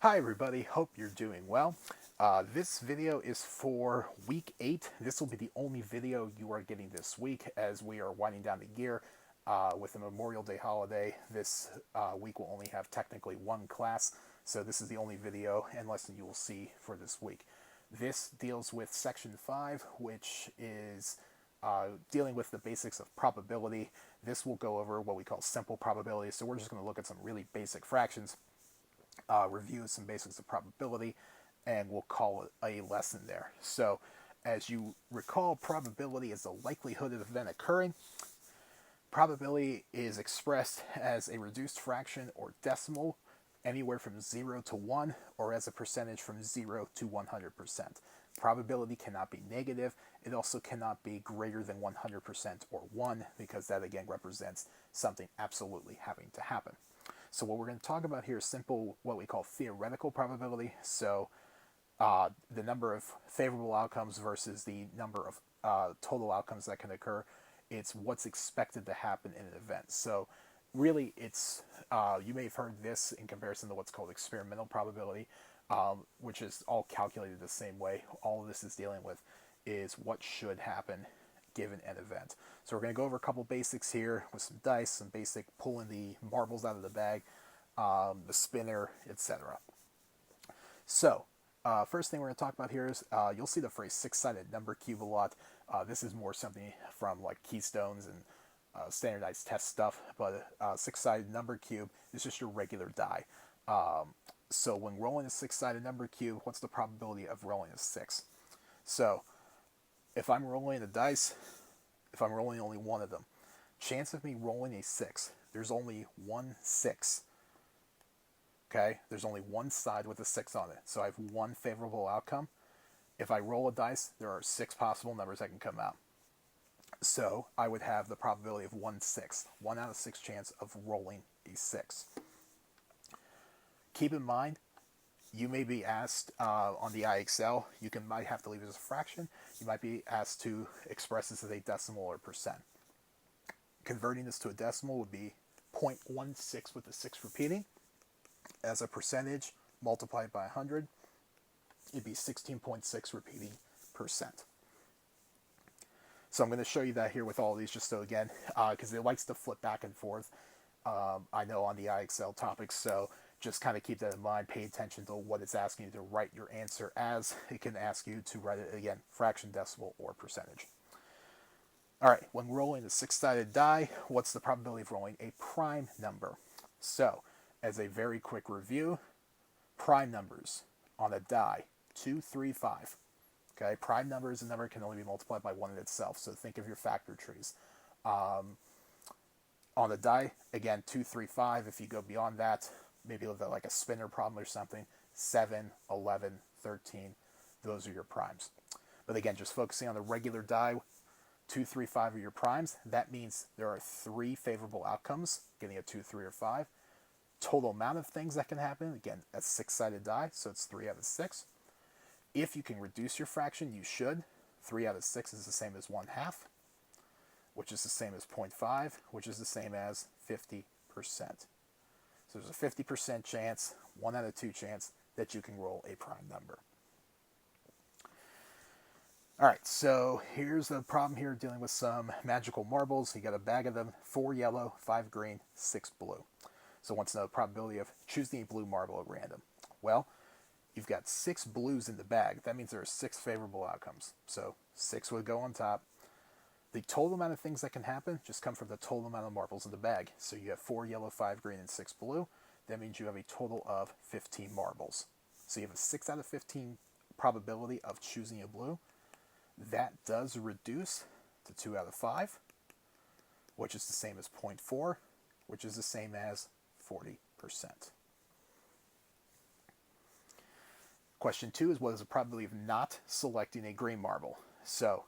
Hi everybody, hope you're doing well. This video is for week 8. This will be the only video you are getting this week as we are winding down the year with the Memorial Day holiday. This week will only have technically one class, so this is the only video and lesson you will see for this week. This deals with section 5, which is dealing with the basics of probability. This will go over what we call simple probability, so we're just going to look at some really basic fractions, review some basics of probability, and we'll call it a lesson there. So, as you recall, probability is the likelihood of an event occurring. Probability is expressed as a reduced fraction or decimal, anywhere from 0 to 1, or as a percentage from 0 to 100%. Probability cannot be negative. It also cannot be greater than 100% or 1, because that again represents something absolutely having to happen. So what we're going to talk about here is simple, what we call theoretical probability. So the number of favorable outcomes versus the number of total outcomes that can occur. It's what's expected to happen in an event. So really, it's you may have heard this in comparison to what's called experimental probability, which is all calculated the same way. All of this is dealing with is what should happen given an event. So we're going to go over a couple basics here with some dice, some basic pulling the marbles out of the bag, the spinner, etc. So first thing we're going to talk about here is you'll see the phrase six-sided number cube a lot. This is more something from like keystones and standardized test stuff, but six-sided number cube is just your regular die. So when rolling a six-sided number cube, what's the probability of rolling a 6? So if I'm rolling the dice, if I'm rolling only one of them, chance of me rolling a 6, there's only one 6. Okay, there's only one side with a 6 on it, so I have one favorable outcome. If I roll a dice, there are 6 possible numbers that can come out. So I would have the probability of 1/6, 1 out of 6 chance of rolling a 6. Keep in mind, you may be asked on the IXL, might have to leave it as a fraction. You might be asked to express this as a decimal or percent. Converting this to a decimal would be 0.16 with the 6 repeating. As a percentage, multiplied by 100, it'd be 16.6 repeating percent. So I'm going to show you that here with all of these, just so again, because it likes to flip back and forth, I know on the IXL topics, so just kind of keep that in mind. Pay attention to what it's asking you to write your answer as. It can ask you to write it, again, fraction, decimal, or percentage. All right, when rolling a six-sided die, what's the probability of rolling a prime number? So, as a very quick review, prime numbers on a die, 2, 3, 5. Okay, prime number is a number that can only be multiplied by 1 in itself, so think of your factor trees. On the die, again, 2, 3, 5. If you go beyond that, maybe look at like a spinner problem or something, 7, 11, 13. Those are your primes. But again, just focusing on the regular die, 2, 3, 5 are your primes. That means there are 3 favorable outcomes, getting a 2, 3, or 5. Total amount of things that can happen, again, a six-sided die, so it's 3 out of 6. If you can reduce your fraction, you should. 3 out of 6 is the same as 1/2, which is the same as 0.5, which is the same as 50%. So there's a 50% chance, 1 out of 2 chance, that you can roll a prime number. All right, so here's the problem here, dealing with some magical marbles. You got a bag of them, 4 yellow, 5 green, 6 blue. So what's the probability of choosing a blue marble at random? Well, you've got 6 blues in the bag. That means there are 6 favorable outcomes. So 6 would go on top. The total amount of things that can happen just come from the total amount of marbles in the bag. So you have 4 yellow, 5 green, and 6 blue. That means you have a total of 15 marbles. So you have a 6 out of 15 probability of choosing a blue. That does reduce to 2 out of 5, which is the same as 0.4, which is the same as 40%. Question 2 is, what is the probability of not selecting a green marble? So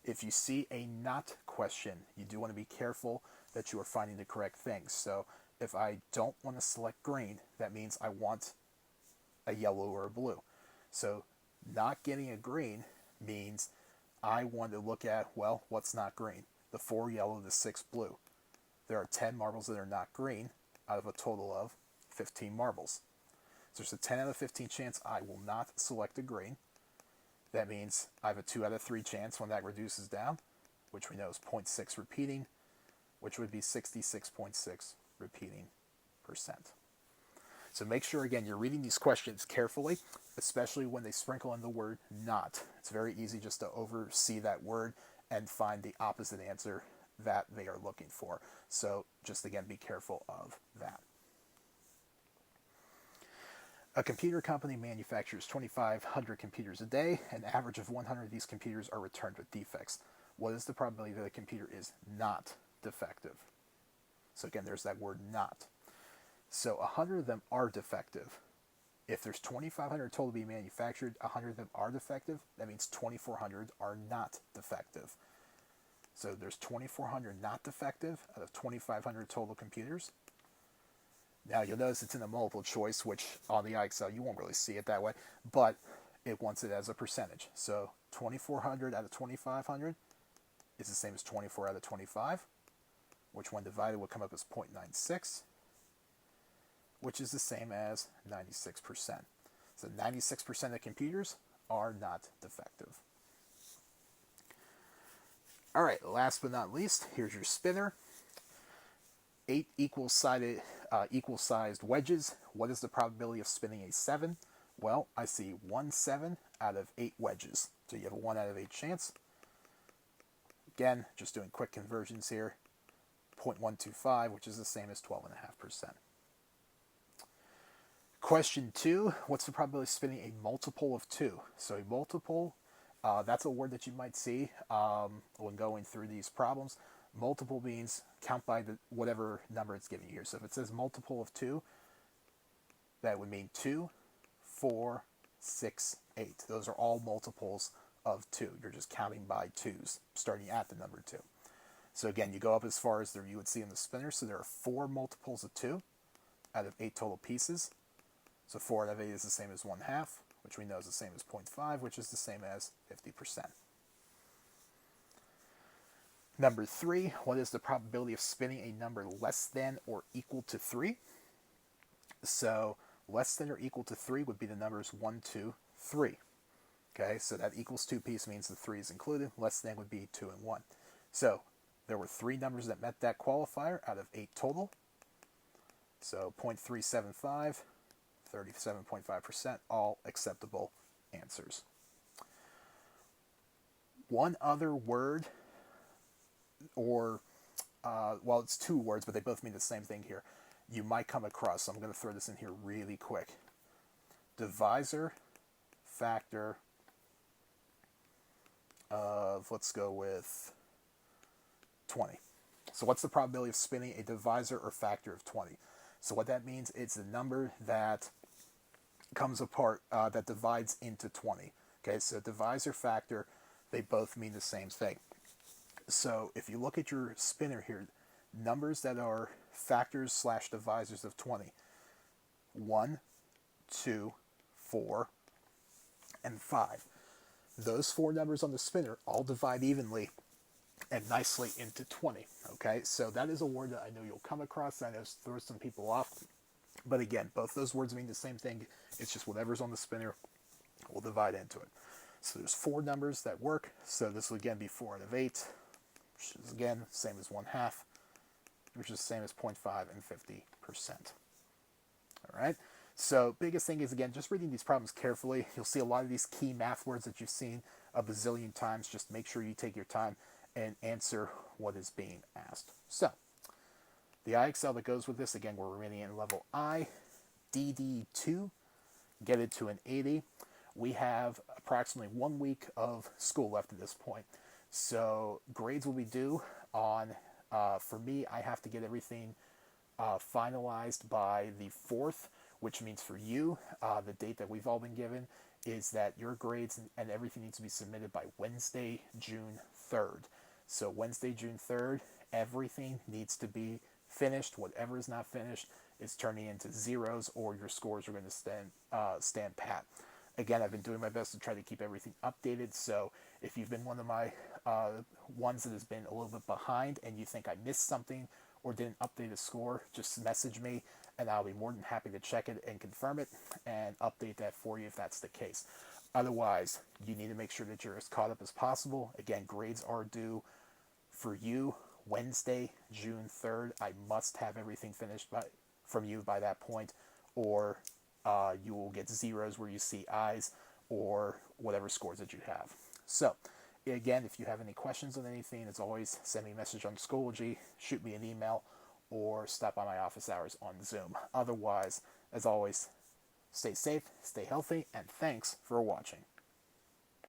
if you see a not question, you do want to be careful that you are finding the correct thing. So if I don't want to select green, that means I want a yellow or a blue. So not getting a green means I want to look at, well, what's not green? The 4 yellow, the 6 blue. There are 10 marbles that are not green out of a total of 15 marbles. So there's a 10 out of 15 chance I will not select a green. That means I have a 2 out of 3 chance when that reduces down, which we know is 0.6 repeating, which would be 66.6 repeating percent. So make sure, again, you're reading these questions carefully, especially when they sprinkle in the word not. It's very easy just to oversee that word and find the opposite answer that they are looking for. So just, again, be careful of that. A computer company manufactures 2,500 computers a day. An average of 100 of these computers are returned with defects. What is the probability that a computer is not defective? So again, there's that word not. So 100 of them are defective. If there's 2,500 total to be manufactured, 100 of them are defective. That means 2,400 are not defective. So there's 2,400 not defective out of 2,500 total computers. Now you'll notice it's in a multiple choice, which on the IXL you won't really see it that way, but it wants it as a percentage. So 2,400 out of 2,500 is the same as 24 out of 25, which when divided would come up as 0.96. Which is the same as 96%. So 96% of computers are not defective. All right, last but not least, here's your spinner. 8 equal-sized wedges. What is the probability of spinning a 7? Well, I see 1 7 out of 8 wedges. So you have a 1 out of 8 chance. Again, just doing quick conversions here. 0.125, which is the same as 12.5%. Question 2, what's the probability of spinning a multiple of 2? So a multiple, that's a word that you might see when going through these problems. Multiple means count by whatever number it's giving you here. So if it says multiple of 2, that would mean 2, 4, 6, 8. Those are all multiples of 2. You're just counting by 2s, starting at the number 2. So again, you go up as far as you would see in the spinner. So there are 4 multiples of 2 out of 8 total pieces. So 4 out of 8 is the same as 1/2, which we know is the same as 0.5, which is the same as 50%. Number 3, what is the probability of spinning a number less than or equal to 3? So less than or equal to 3 would be the numbers 1, 2, 3. Okay, so that equals 2 piece means the 3 is included. Less than would be 2 and 1. So there were 3 numbers that met that qualifier out of 8 total. So 0.375. 37.5%, all acceptable answers. One other word, or, well, it's 2 words, but they both mean the same thing here. You might come across, so I'm going to throw this in here really quick. Divisor factor of, let's go with 20. So what's the probability of spinning a divisor or factor of 20? So what that means, it's the number that comes apart, that divides into 20. Okay, so divisor, factor, they both mean the same thing. So if you look at your spinner here, numbers that are factors / divisors of 20, 1, 2, 4, and 5. Those 4 numbers on the spinner all divide evenly and nicely into 20. Okay, so that is a word that I know you'll come across. I know throws some people off. But again, both those words mean the same thing. It's just whatever's on the spinner will divide into it. So there's 4 numbers that work. So this will again be 4 out of 8, which is again same as 1/2, which is the same as 0.5 and 50%. All right. So biggest thing is, again, just reading these problems carefully. You'll see a lot of these key math words that you've seen a bazillion times. Just make sure you take your time and answer what is being asked. So the IXL that goes with this, again, we're remaining in level I, DD2, get it to an 80. We have approximately 1 week of school left at this point. So grades will be due on, for me, I have to get everything finalized by the 4th, which means for you, the date that we've all been given is that your grades and everything needs to be submitted by Wednesday, June 3rd. So Wednesday, June 3rd, everything needs to be finished. Whatever is not finished is turning into zeros, or your scores are going to stand pat. Again, I've been doing my best to try to keep everything updated. So if you've been one of my ones that has been a little bit behind and you think I missed something or didn't update a score, just message me and I'll be more than happy to check it and confirm it and update that for you if that's the case. Otherwise, you need to make sure that you're as caught up as possible. Again, grades are due for you Wednesday, June 3rd. I must have everything finished from you by that point, or you will get zeros where you see I's, or whatever scores that you have. So, again, if you have any questions on anything, as always, send me a message on Schoology, shoot me an email, or stop by my office hours on Zoom. Otherwise, as always, stay safe, stay healthy, and thanks for watching.